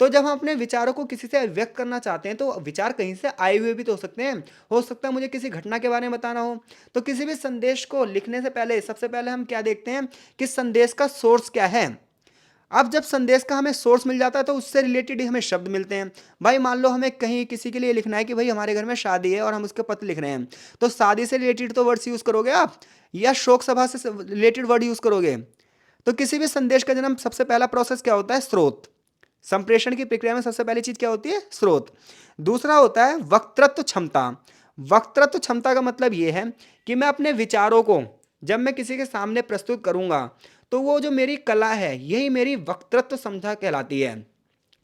तो जब हम अपने विचारों को किसी से व्यक्त करना चाहते हैं तो विचार कहीं से आए हुए भी तो हो सकते हैं। हो सकता है मुझे किसी घटना के बारे में बताना हो। तो किसी भी संदेश को लिखने से पहले सबसे पहले हम क्या देखते हैं कि संदेश का सोर्स क्या है। अब जब संदेश का हमें सोर्स मिल जाता है तो उससे रिलेटेड ही हमें शब्द मिलते हैं। भाई मान लो हमें कहीं किसी के लिए लिखना है कि भाई हमारे घर में शादी है और हम उसके पत्र लिख रहे हैं, तो शादी से रिलेटेड तो वर्ड्स यूज करोगे आप, या शोक सभा से रिलेटेड वर्ड यूज करोगे। तो किसी भी संदेश का जन्म सबसे पहला प्रोसेस क्या होता है, स्रोत। संप्रेषण की प्रक्रिया में सबसे पहली चीज क्या होती है, स्रोत। दूसरा होता है वक्तृत्व क्षमता। वक्तृत्व क्षमता का मतलब यह है कि मैं अपने विचारों को जब मैं किसी के सामने प्रस्तुत करूंगा तो वो जो मेरी कला है यही मेरी वक्तृत्व क्षमता कहलाती है।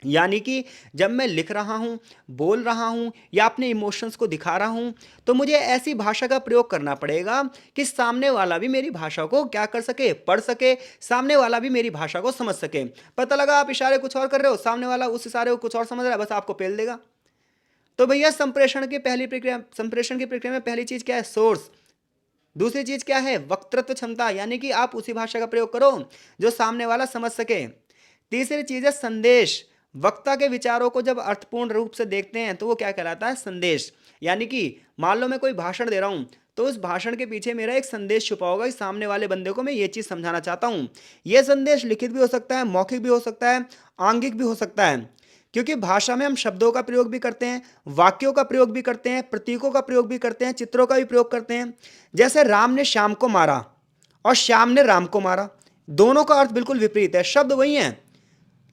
यानी कि जब मैं लिख रहा हूँ, बोल रहा हूँ या अपने इमोशंस को दिखा रहा हूँ तो मुझे ऐसी भाषा का प्रयोग करना पड़ेगा कि सामने वाला भी मेरी भाषा को क्या कर सके, पढ़ सके, सामने वाला भी मेरी भाषा को समझ सके। पता लगा आप इशारे कुछ और कर रहे हो, सामने वाला उस इशारे को कुछ और समझ रहा है, बस आपको पेल देगा। तो भैया संप्रेषण की प्रक्रिया में पहली चीज क्या है, सोर्स। दूसरी चीज क्या है, वक्तृत्व क्षमता, यानी कि आप उसी भाषा का प्रयोग करो जो सामने वाला समझ सके। तीसरी चीज है संदेश। वक्ता के विचारों को जब अर्थपूर्ण रूप से देखते हैं तो वो क्या कहलाता है, संदेश। यानी कि मान लो मैं कोई भाषण दे रहा हूं तो उस भाषण के पीछे मेरा एक संदेश छुपा होगा कि सामने वाले बंदे को मैं ये चीज समझाना चाहता हूं। यह संदेश लिखित भी हो सकता है, मौखिक भी हो सकता है, आंगिक भी हो सकता है। क्योंकि भाषा में हम शब्दों का प्रयोग भी करते हैं, वाक्यों का प्रयोग भी करते हैं, प्रतीकों का प्रयोग भी करते हैं, चित्रों का भी प्रयोग करते हैं। जैसे राम ने श्याम को मारा और श्याम ने राम को मारा, दोनों का अर्थ बिल्कुल विपरीत है, शब्द वही है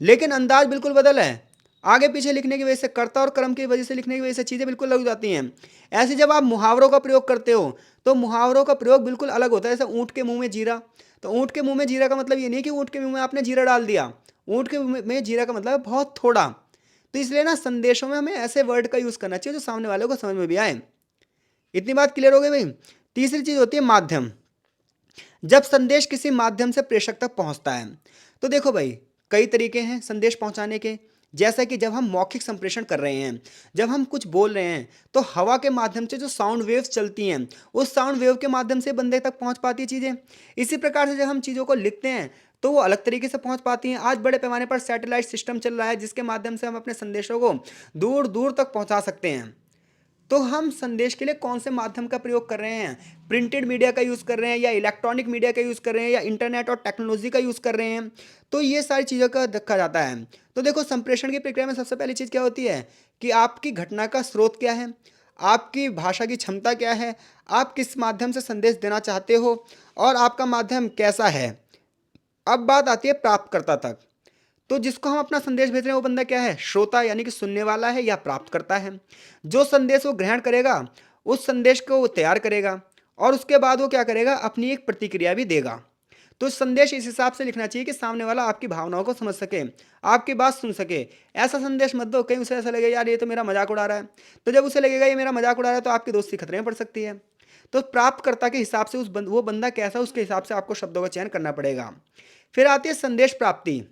लेकिन अंदाज बिल्कुल बदल है। आगे पीछे लिखने की वजह से, कर्ता और कर्म की वजह से लिखने की वजह से चीजें बिल्कुल लग जाती हैं। ऐसे जब आप मुहावरों का प्रयोग करते हो तो मुहावरों का प्रयोग बिल्कुल अलग होता है। जैसे ऊंट के मुंह में जीरा, तो ऊंट के मुंह में जीरा का मतलब ये नहीं कि ऊंट के मुंह में आपने जीरा डाल दिया। ऊंट के मुंह में जीरा का मतलब है बहुत थोड़ा। तो इसलिए ना संदेशों में हमें ऐसे वर्ड का यूज करना चाहिए जो सामने वाले को समझ में भी आए। इतनी बात क्लियर हो गई भाई। तीसरी चीज होती है माध्यम। जब संदेश किसी माध्यम से प्रेषक तक पहुंचता है तो देखो भाई, कई तरीके हैं संदेश पहुंचाने के। जैसा कि जब हम मौखिक संप्रेषण कर रहे हैं, जब हम कुछ बोल रहे हैं तो हवा के माध्यम से जो साउंड वेव्स चलती हैं उस साउंड वेव के माध्यम से बंदे तक पहुंच पाती है चीज़ें। इसी प्रकार से जब हम चीज़ों को लिखते हैं तो वो अलग तरीके से पहुंच पाती हैं। आज बड़े पैमाने पर सैटेलाइट सिस्टम चल रहा है जिसके माध्यम से हम अपने संदेशों को दूर दूर तक पहुंचा सकते हैं। तो हम संदेश के लिए कौन से माध्यम का प्रयोग कर रहे हैं, प्रिंटेड मीडिया का यूज़ कर रहे हैं या इलेक्ट्रॉनिक मीडिया का यूज़ कर रहे हैं या इंटरनेट और टेक्नोलॉजी का यूज़ कर रहे हैं, तो ये सारी चीज़ों का देखा जाता है। तो देखो संप्रेषण की प्रक्रिया में सबसे पहली चीज़ क्या होती है कि आपकी घटना का स्रोत क्या है, आपकी भाषा की क्षमता क्या है, आप किस माध्यम से संदेश देना चाहते हो और आपका माध्यम कैसा है। अब बात आती है प्राप्तकर्ता तक। तो जिसको हम अपना संदेश भेज रहे हैं वो बंदा क्या है, श्रोता यानी कि सुनने वाला है या प्राप्त करता है। जो संदेश वो ग्रहण करेगा उस संदेश को वो तैयार करेगा और उसके बाद वो क्या करेगा, अपनी एक प्रतिक्रिया भी देगा। तो संदेश इस हिसाब से लिखना चाहिए कि सामने वाला आपकी भावनाओं को समझ सके, आपकी बात सुन सके। ऐसा संदेश मत दो कहीं उसे ऐसा लगे यार ये तो मेरा मजाक उड़ा रहा है। तो जब उसे लगेगा ये मेरा मजाक उड़ा रहा है तो आपकी दोस्ती खतरे में पड़ सकती है। तो प्राप्तकर्ता के हिसाब से वो बंदा कैसा उसके हिसाब से आपको शब्दों का चयन करना पड़ेगा। फिर आती है संदेश प्राप्ति।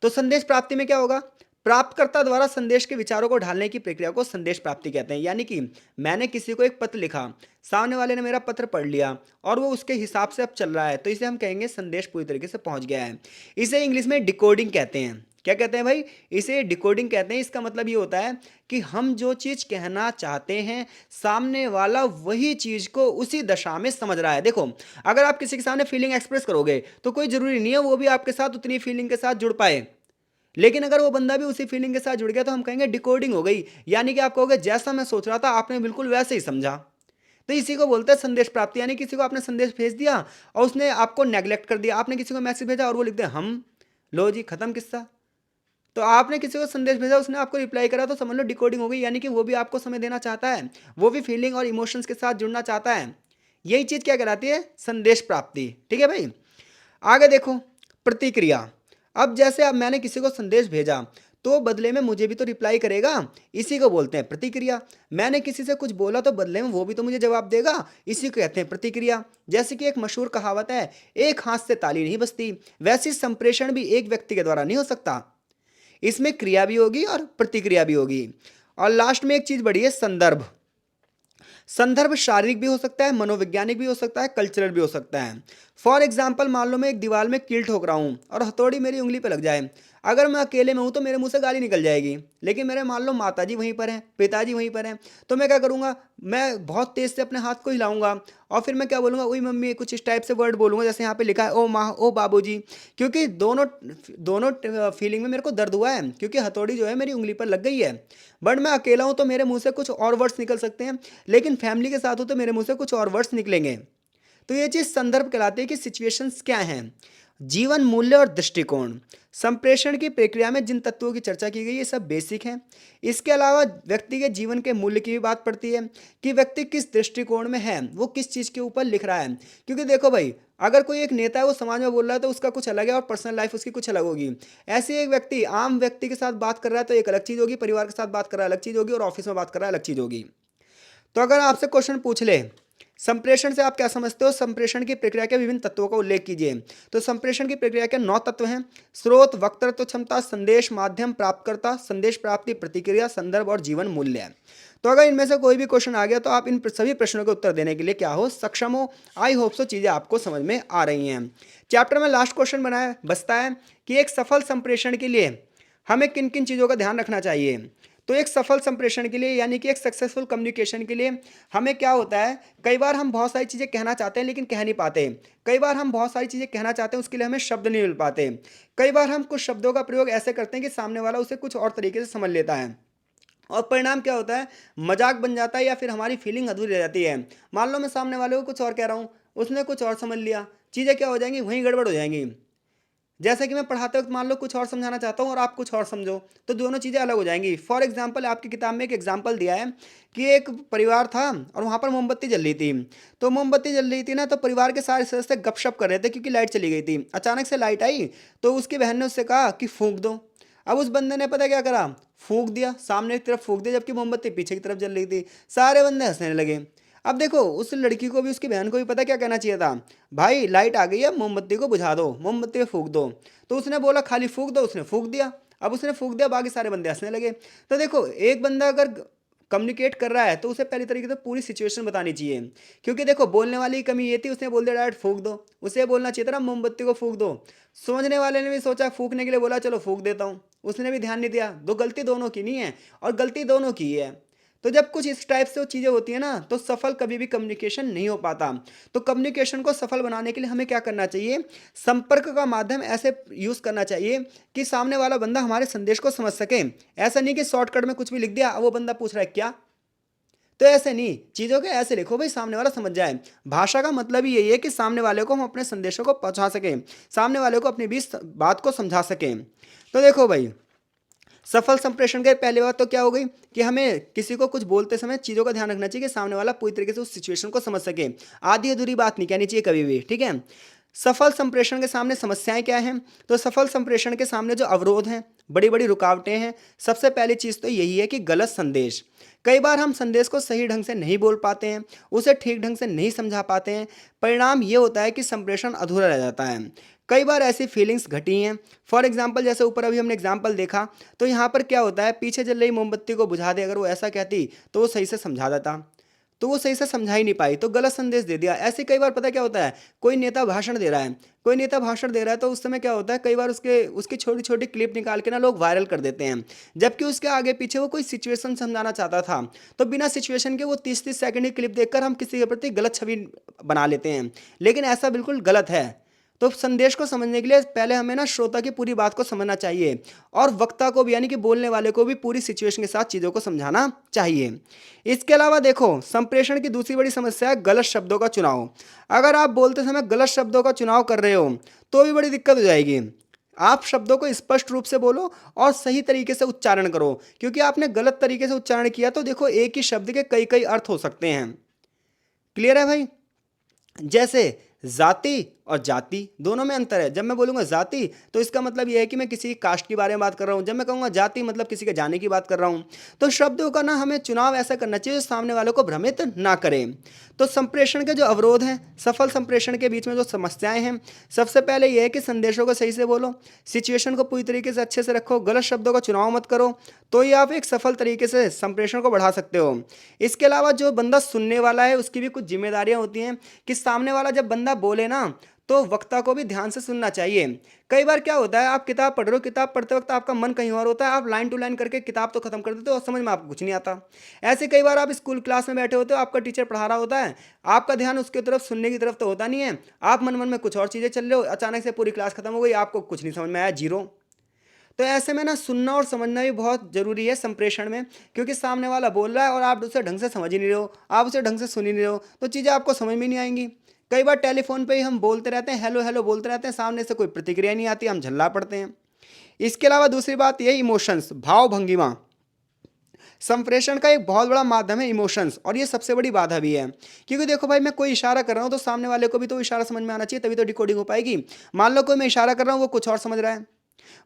तो संदेश प्राप्ति में क्या होगा, प्राप्तकर्ता द्वारा संदेश के विचारों को ढालने की प्रक्रिया को संदेश प्राप्ति कहते हैं। यानी कि मैंने किसी को एक पत्र लिखा, सामने वाले ने मेरा पत्र पढ़ लिया और वो उसके हिसाब से अब चल रहा है, तो इसे हम कहेंगे संदेश पूरी तरीके से पहुंच गया है। इसे इंग्लिश में डिकोडिंग कहते हैं। क्या कहते हैं भाई, इसे डिकोडिंग कहते हैं। इसका मतलब ये होता है कि हम जो चीज़ कहना चाहते हैं सामने वाला वही चीज़ को उसी दशा में समझ रहा है। देखो अगर आप किसी के सामने फीलिंग एक्सप्रेस करोगे तो कोई ज़रूरी नहीं है वो भी आपके साथ उतनी फीलिंग के साथ जुड़ पाए, लेकिन अगर वो बंदा भी उसी फीलिंग के साथ जुड़ गया तो हम कहेंगे डिकोडिंग हो गई। यानी कि आप कहोगे जैसा मैं सोच रहा था आपने बिल्कुल वैसे ही समझा। तो इसी को बोलते हैं संदेश प्राप्ति। यानी किसी को आपने संदेश भेज दिया और उसने आपको नेग्लेक्ट कर दिया। आपने किसी को मैसेज भेजा और वो लिख दे हम, लो जी खत्म किस्सा। तो आपने किसी को संदेश भेजा उसने आपको रिप्लाई करा तो समझ लो डिकोडिंग हो गई। यानी कि वो भी आपको समय देना चाहता है, वो भी फीलिंग और इमोशंस के साथ जुड़ना चाहता है। यही चीज़ क्या कहलाती है, संदेश प्राप्ति। ठीक है भाई, आगे देखो प्रतिक्रिया। अब जैसे अब मैंने किसी को संदेश भेजा तो बदले में मुझे भी तो रिप्लाई करेगा, इसी को बोलते हैं प्रतिक्रिया। मैंने किसी से कुछ बोला तो बदले में वो भी तो मुझे जवाब देगा, इसी को कहते हैं प्रतिक्रिया। जैसे कि एक मशहूर कहावत है, एक हाथ से ताली नहीं बजती, वैसे संप्रेषण भी एक व्यक्ति के द्वारा नहीं हो सकता। इसमें क्रिया भी होगी और प्रतिक्रिया भी होगी। और लास्ट में एक चीज बड़ी है, संदर्भ। संदर्भ शारीरिक भी हो सकता है, मनोवैज्ञानिक भी हो सकता है, कल्चरल भी हो सकता है। फॉर एग्जाम्पल मान लो मैं एक दीवार में कील ठोक रहा हूं और हथौड़ी मेरी उंगली पर लग जाए। अगर मैं अकेले में हूँ तो मेरे मुंह से गाली निकल जाएगी, लेकिन मेरे मान लो माताजी वहीं पर हैं, पिताजी वहीं पर हैं, तो मैं क्या करूँगा, मैं बहुत तेज़ से अपने हाथ को हिलाऊँगा और फिर मैं क्या बोलूँगा, ओई मम्मी, कुछ इस टाइप से वर्ड बोलूँगा जैसे यहाँ पे लिखा है ओ माँ, ओ बाबूजी। क्योंकि दोनों दोनों फीलिंग में मेरे को दर्द हुआ है, क्योंकि हथौड़ी जो है मेरी उँगली पर लग गई है। बट मैं अकेला हूँ तो मेरे मुँह से कुछ और वर्ड्स निकल सकते हैं, लेकिन फैमिली के साथ हूँ तो मेरे मुँह से कुछ और वर्ड्स निकलेंगे। तो ये चीज़ संदर्भ कहलाती है कि सिचुएशंस क्या हैं। जीवन मूल्य और दृष्टिकोण, संप्रेषण की प्रक्रिया में जिन तत्वों की चर्चा की गई ये सब बेसिक हैं। इसके अलावा व्यक्ति के जीवन के मूल्य की भी बात पड़ती है कि व्यक्ति किस दृष्टिकोण में है, वो किस चीज़ के ऊपर लिख रहा है। क्योंकि देखो भाई, अगर कोई एक नेता है वो समाज में बोल रहा है तो उसका कुछ अलग है और पर्सनल लाइफ उसकी कुछ अलग होगी। ऐसे एक व्यक्ति आम व्यक्ति के साथ बात कर रहा है तो एक अलग चीज़ होगी, परिवार के साथ बात कर रहा है अलग चीज़ होगी और ऑफिस में बात कर रहा है अलग चीज़ होगी। तो अगर आपसे क्वेश्चन पूछ ले, संप्रेषण से आप क्या समझते हो, संप्रेषण की प्रक्रिया के विभिन्न तत्वों का उल्लेख कीजिए। तो संप्रेषण की प्रक्रिया के 9 तत्व हैं। स्रोत, वक्तृत्व क्षमता, संदेश, माध्यम, प्राप्तकर्ता, संदेश प्राप्ति, प्रतिक्रिया, संदर्भ और जीवन मूल्य। तो अगर इनमें से कोई भी क्वेश्चन आ गया तो आप इन सभी प्रश्नों के उत्तर देने के लिए क्या हो, सक्षम हो। आई होप सो चीज़ें आपको समझ में आ रही हैं। चैप्टर में लास्ट क्वेश्चन बनाया बचता है कि एक सफल संप्रेषण के लिए हमें किन किन चीज़ों का ध्यान रखना चाहिए। तो एक सफल संप्रेषण के लिए यानी कि एक सक्सेसफुल कम्युनिकेशन के लिए हमें क्या होता है, कई बार हम बहुत सारी चीज़ें कहना चाहते हैं लेकिन कह नहीं पाते। कई बार हम बहुत सारी चीज़ें कहना चाहते हैं, उसके लिए हमें शब्द नहीं मिल पाते। कई बार हम कुछ शब्दों का प्रयोग ऐसे करते हैं कि सामने वाला उसे कुछ और तरीके से समझ लेता है और परिणाम क्या होता है, मजाक बन जाता है या फिर हमारी फीलिंग अधूरी रह जाती है। मान लो मैं सामने वाले को कुछ और कह रहा हूँ, उसने कुछ और समझ लिया, चीज़ें क्या हो जाएंगी, वहीं गड़बड़ हो जाएंगी। जैसे कि मैं पढ़ाते वक्त मान लो कुछ और समझाना चाहता हूँ और आप कुछ और समझो, तो दोनों चीज़ें अलग हो जाएंगी। फॉर एग्जांपल आपकी किताब में एक एग्जांपल दिया है कि एक परिवार था और वहाँ पर मोमबत्ती जल रही थी। तो मोमबत्ती जल रही थी ना, तो परिवार के सारे सदस्य गपशप कर रहे थे क्योंकि लाइट चली गई थी। अचानक से लाइट आई तो उसकी बहन ने उससे कहा कि फूंक दो। अब उस बंदे ने पता क्या करा, फूंक दिया, सामने की तरफ फूंक दिया, जबकि मोमबत्ती पीछे की तरफ जल रही थी। सारे बंदे हंसने लगे। अब देखो, उस लड़की को भी उसकी बहन को भी पता क्या कहना चाहिए था, भाई लाइट आ गई है, मोमबत्ती को बुझा दो, मोमबत्ती को फूंक दो। तो उसने बोला खाली फूंक दो, उसने फूंक दिया। अब उसने फूंक दिया, बाकी सारे बंदे हंसने लगे। तो देखो, एक बंदा अगर कम्युनिकेट कर रहा है तो उसे पहली तरीके से पूरी सिचुएशन बतानी चाहिए। क्योंकि देखो, बोलने वाली की कमी ये थी, उसने बोल दिया डायरेक्ट फूंक दो। उसे बोलना चाहिए था ना मोमबत्ती को फूंक दो। समझने वाले ने भी सोचा फूंकने के लिए, बोला चलो फूंक देता हूँ, उसने भी ध्यान नहीं दिया। दो गलती दोनों की नहीं है, और गलती दोनों की है। तो जब कुछ इस टाइप से चीज़ें होती है ना, तो सफल कभी भी कम्युनिकेशन नहीं हो पाता। तो कम्युनिकेशन को सफल बनाने के लिए हमें क्या करना चाहिए, संपर्क का माध्यम ऐसे यूज़ करना चाहिए कि सामने वाला बंदा हमारे संदेश को समझ सके। ऐसा नहीं कि शॉर्टकट में कुछ भी लिख दिया, अब वो बंदा पूछ रहा है क्या। तो ऐसे नहीं, चीज़ों के ऐसे लिखो भाई सामने वाला समझ जाए। भाषा का मतलब ही यही है कि सामने वाले को हम अपने संदेशों को पहुंचा सकें, सामने वाले को अपनी बीच बात को समझा सकें। तो देखो भाई, सफल संप्रेषण के पहले बात तो क्या हो गई कि हमें किसी को कुछ बोलते समय चीज़ों का ध्यान रखना चाहिए कि सामने वाला पूरी तरीके से उस सिचुएशन को समझ सके। आधी अधूरी बात नहीं कहनी चाहिए कभी भी, ठीक है। सफल संप्रेषण के सामने समस्याएं क्या हैं, तो सफल संप्रेषण के सामने जो अवरोध हैं, बड़ी बड़ी रुकावटें हैं, सबसे पहली चीज़ तो यही है कि गलत संदेश। कई बार हम संदेश को सही ढंग से नहीं बोल पाते हैं, उसे ठीक ढंग से नहीं समझा पाते हैं। परिणाम ये होता है कि संप्रेषण अधूरा रह जाता है। कई बार ऐसी फीलिंग्स घटी हैं। फॉर एग्जाम्पल, जैसे ऊपर अभी हमने एग्जाम्पल देखा, तो यहाँ पर क्या होता है, पीछे जल रही मोमबत्ती को बुझा दे, अगर वो ऐसा कहती तो वो सही से समझा देता, तो वो सही से समझा ही नहीं पाई, तो गलत संदेश दे दिया। ऐसे कई बार पता क्या होता है, कोई नेता भाषण दे रहा है, कोई नेता भाषण दे रहा है, तो उस समय क्या होता है, कई बार उसकी छोटी छोटी क्लिप निकाल के ना लोग वायरल कर देते हैं, जबकि उसके आगे पीछे वो कोई सिचुएशन समझाना चाहता था। तो बिना सिचुएशन के वो 30-30 सेकंड की क्लिप देखकर हम किसी के प्रति गलत छवि बना लेते हैं, लेकिन ऐसा बिल्कुल गलत है। तो संदेश को समझने के लिए पहले हमें ना श्रोता की पूरी बात को समझना चाहिए, और वक्ता को भी यानी कि बोलने वाले को भी पूरी सिचुएशन के साथ चीज़ों को समझाना चाहिए। इसके अलावा देखो, संप्रेषण की दूसरी बड़ी समस्या है गलत शब्दों का चुनाव। अगर आप बोलते समय गलत शब्दों का चुनाव कर रहे हो तो भी बड़ी दिक्कत हो जाएगी। आप शब्दों को स्पष्ट रूप से बोलो और सही तरीके से उच्चारण करो, क्योंकि आपने गलत तरीके से उच्चारण किया तो देखो, एक ही शब्द के कई कई अर्थ हो सकते हैं। क्लियर है भाई। जैसे जाति और जाति दोनों में अंतर है। जब मैं बोलूंगा जाति तो इसका मतलब यह है कि मैं किसी कास्ट के बारे में बात कर रहा हूं, जब मैं कहूंगा जाति मतलब किसी के जाने की बात कर रहा हूं। तो शब्दों का ना हमें चुनाव ऐसा करना चाहिए जो सामने वालों को भ्रमित ना करे। तो संप्रेषण के जो अवरोध हैं, सफल संप्रेषण के बीच में जो समस्याएं हैं, सबसे पहले यह है कि संदेशों को सही से बोलो, सिचुएशन को पूरी तरीके से अच्छे से रखो, गलत शब्दों का चुनाव मत करो, तो ही आप एक सफल तरीके से संप्रेषण को बढ़ा सकते हो। इसके अलावा जो बंदा सुनने वाला है उसकी भी कुछ जिम्मेदारियां होती हैं कि सामने वाला जब बंदा बोले ना, तो वक्ता को भी ध्यान से सुनना चाहिए। कई बार क्या होता है, आप किताब पढ़ रहे हो, किताब पढ़ते वक्त आपका मन कहीं और होता है, आप लाइन टू लाइन करके किताब तो खत्म कर देते हो और समझ में आपको कुछ नहीं आता। ऐसे कई बार आप स्कूल क्लास में बैठे होते हो, आपका टीचर पढ़ा रहा होता है, आपका ध्यान उसकी तरफ सुनने की तरफ तो होता नहीं है, आप मन मन में कुछ और चीज़ें चल रहे हो, अचानक से पूरी क्लास खत्म हो गई, आपको कुछ नहीं समझ में आया, जीरो। तो ऐसे में ना सुनना और समझना भी बहुत ज़रूरी है संप्रेषण में, क्योंकि सामने वाला बोल रहा है और आप उसे ढंग से समझ ही नहीं रहे हो, आप उसे ढंग से सुन ही नहीं रहे हो, तो चीज़ें आपको समझ में नहीं आएंगी। कई बार टेलीफोन पे ही हम बोलते रहते हैं, हेलो हेलो बोलते रहते हैं, सामने से कोई प्रतिक्रिया नहीं आती, हम झल्ला पड़ते हैं। इसके अलावा दूसरी बात ये इमोशंस, भाव भंगिमा, संप्रेषण का एक बहुत बड़ा माध्यम है इमोशंस, और ये सबसे बड़ी बाधा भी है। क्योंकि देखो भाई, मैं कोई इशारा कर रहा हूँ तो सामने वाले को भी तो इशारा समझ में आना चाहिए, तभी तो डिकोडिंग हो पाएगी। मान लो कोई मैं इशारा कर रहा हूँ, वो कुछ और समझ रहा है।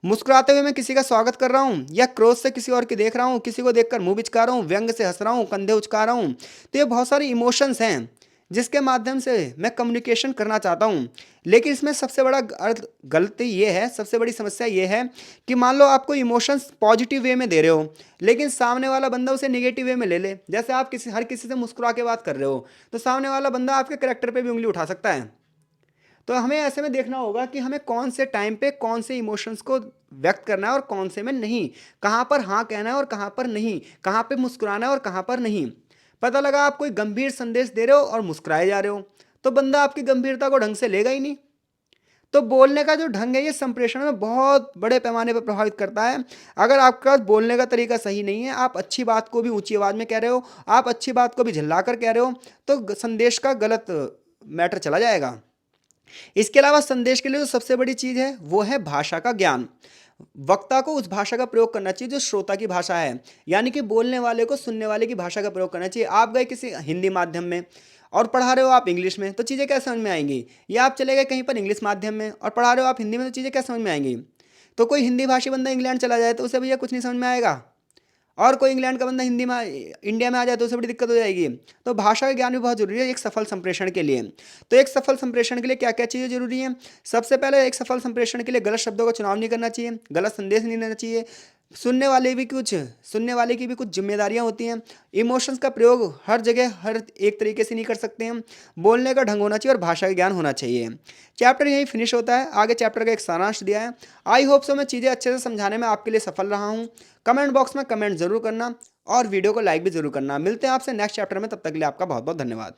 मुस्कुराते हुए मैं किसी का स्वागत कर रहा हूँ, या क्रोध से किसी और की देख रहा हूँ, किसी को देखकर मुंह बिचका रहा हूँ, व्यंग से हंस रहा हूँ, कंधे उचका रहा हूँ, तो ये बहुत सारे इमोशंस हैं जिसके माध्यम से मैं कम्युनिकेशन करना चाहता हूँ। लेकिन इसमें सबसे बड़ा अर्थ गलती ये है, सबसे बड़ी समस्या ये है कि मान लो आपको इमोशंस पॉजिटिव वे में दे रहे हो, लेकिन सामने वाला बंदा उसे निगेटिव वे में ले ले। जैसे आप हर किसी से मुस्कुरा के बात कर रहे हो, तो सामने वाला बंदा आपके करेक्टर पे भी उंगली उठा सकता है। तो हमें ऐसे में देखना होगा कि हमें कौन से टाइम पे कौन से इमोशंस को व्यक्त करना है और कौन से में नहीं, कहाँ पर हाँ कहना है और कहाँ पर नहीं, कहाँ पे मुस्कुराना है और कहाँ पर नहीं। पता लगा आप कोई गंभीर संदेश दे रहे हो और मुस्कुराए जा रहे हो, तो बंदा आपकी गंभीरता को ढंग से लेगा ही नहीं। तो बोलने का जो ढंग है, ये संप्रेषण में बहुत बड़े पैमाने पर प्रभावित करता है। अगर आपका बोलने का तरीका सही नहीं है, आप अच्छी बात को भी ऊंची आवाज़ में कह रहे हो, आप अच्छी बात को भी झल्ला कर कह रहे हो, तो संदेश का गलत मैटर चला जाएगा। इसके अलावा संदेश के लिए जो सबसे बड़ी चीज़ है वो है भाषा का ज्ञान। वक्ता को उस भाषा का प्रयोग करना चाहिए जो श्रोता की भाषा है, यानी कि बोलने वाले को सुनने वाले की भाषा का प्रयोग करना चाहिए। आप गए किसी हिंदी माध्यम में और पढ़ा रहे हो आप इंग्लिश में, तो चीज़ें कैसे समझ में आएंगी? या आप चले गए कहीं पर इंग्लिश माध्यम में और पढ़ा रहे हो आप हिंदी में, तो चीज़ें कैसे समझ में आएंगी? तो कोई हिंदी भाषी बंदा इंग्लैंड चला जाए तो उसे भैया कुछ नहीं समझ में आएगा, और कोई इंग्लैंड का बंदा हिंदी में इंडिया में आ जाए तो उसे बड़ी दिक्कत हो जाएगी। तो भाषा का ज्ञान भी बहुत जरूरी है एक सफल संप्रेषण के लिए। तो एक सफल संप्रेषण के लिए क्या क्या चीज़ें जरूरी हैं? सबसे पहले एक सफल संप्रेषण के लिए गलत शब्दों का चुनाव नहीं करना चाहिए, गलत संदेश नहीं देना चाहिए। सुनने वाले की भी कुछ जिम्मेदारियां होती हैं। इमोशंस का प्रयोग हर जगह हर एक तरीके से नहीं कर सकते हम। बोलने का ढंग होना चाहिए और भाषा का ज्ञान होना चाहिए। चैप्टर यहीं फिनिश होता है, आगे चैप्टर का एक सारांश दिया है। आई होप सो मैं चीज़ें अच्छे से समझाने में आपके लिए सफल रहा हूँ। कमेंट बॉक्स में कमेंट जरूर करना और वीडियो को लाइक भी जरूर करना। मिलते हैं आपसे नेक्स्ट चैप्टर में, तब तक के लिए आपका बहुत बहुत धन्यवाद।